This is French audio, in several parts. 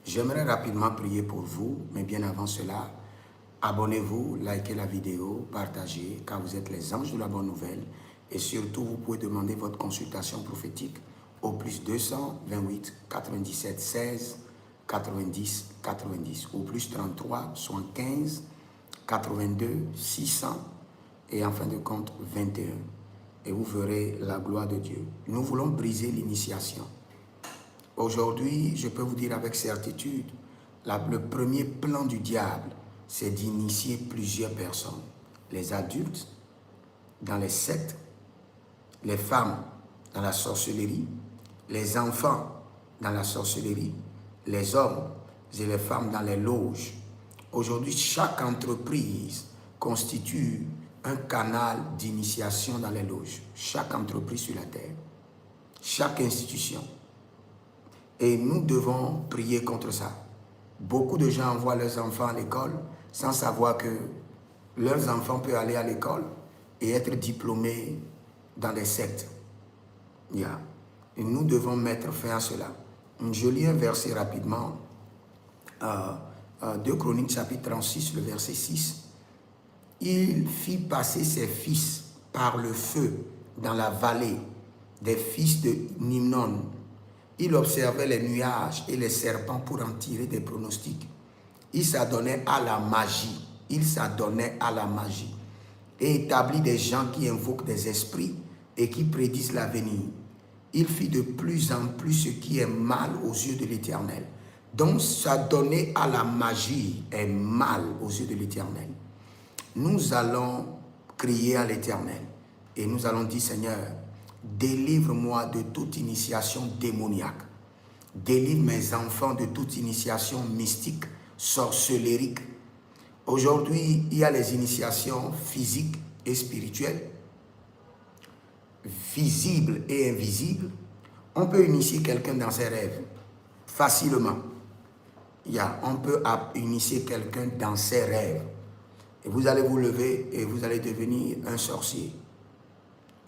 J'aimerais rapidement prier pour vous, mais bien avant cela, abonnez-vous, likez la vidéo, partagez, car vous êtes les anges de la bonne nouvelle. Et surtout, vous pouvez demander votre consultation prophétique au plus 228 97 16 90 90 ou plus 33 75 82 600 et en fin de compte 21. Et vous verrez la gloire de Dieu. Nous voulons briser l'initiation. Aujourd'hui, je peux vous dire avec certitude, le premier plan du diable, c'est d'initier plusieurs personnes. Les adultes dans les sectes, les femmes dans la sorcellerie, les enfants dans la sorcellerie, les hommes et les femmes dans les loges. Aujourd'hui, chaque entreprise constitue un canal d'initiation dans les loges. Chaque entreprise sur la terre, chaque institution. Et nous devons prier contre ça. Beaucoup de gens envoient leurs enfants à l'école sans savoir que leurs enfants peuvent aller à l'école et être diplômés dans des sectes. Et nous devons mettre fin à cela. Je lis un verset rapidement. 2 Chroniques chapitre 36, le verset 6. Il fit passer ses fils par le feu dans la vallée des fils de Nimnon. Il observait les nuages et les serpents pour en tirer des pronostics. Il s'adonnait à la magie. Il s'adonnait à la magie. Et établit des gens qui invoquent des esprits et qui prédisent l'avenir. Il fit de plus en plus ce qui est mal aux yeux de l'Éternel. Donc s'adonner à la magie est mal aux yeux de l'Éternel. Nous allons crier à l'Éternel et nous allons dire, Seigneur, délivre-moi de toute initiation démoniaque. Délivre mes enfants de toute initiation mystique, sorcellérique. Aujourd'hui, il y a les initiations physiques et spirituelles, visibles et invisibles. On peut initier quelqu'un dans ses rêves facilement. On peut initier quelqu'un dans ses rêves. Et vous allez vous lever et vous allez devenir un sorcier.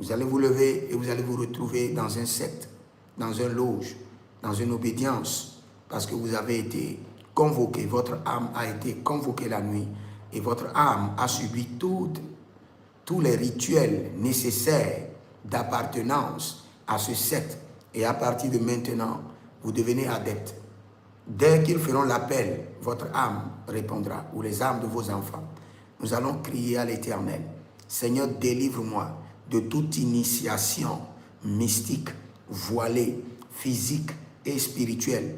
Vous allez vous lever et vous allez vous retrouver dans un secte, dans un loge, dans une obédience, parce que vous avez été convoqué, votre âme a été convoquée la nuit et votre âme a subi tous les rituels nécessaires d'appartenance à ce secte. Et à partir de maintenant, vous devenez adepte. Dès qu'ils feront l'appel, votre âme répondra, ou les âmes de vos enfants. Nous allons crier à l'Éternel. Seigneur, délivre-moi de toute initiation mystique, voilée, physique et spirituelle,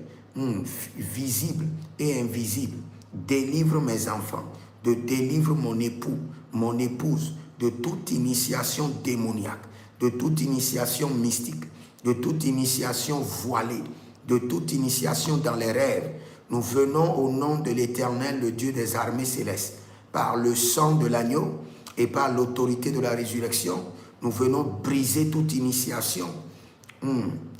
visible et invisible. Délivre mes enfants, délivre mon époux, mon épouse, de toute initiation démoniaque, de toute initiation mystique, de toute initiation voilée, de toute initiation dans les rêves. Nous venons au nom de l'Éternel, le Dieu des armées célestes, par le sang de l'agneau et par l'autorité de la résurrection. Nous venons briser toute initiation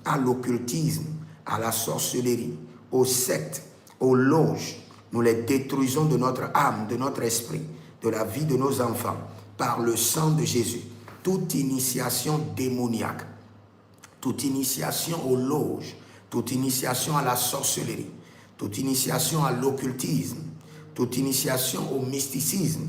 à l'occultisme, à la sorcellerie, aux sectes, aux loges. Nous les détruisons de notre âme, de notre esprit, de la vie de nos enfants, par le sang de Jésus. Toute initiation démoniaque, toute initiation aux loges, toute initiation à la sorcellerie, toute initiation à l'occultisme, toute initiation au mysticisme,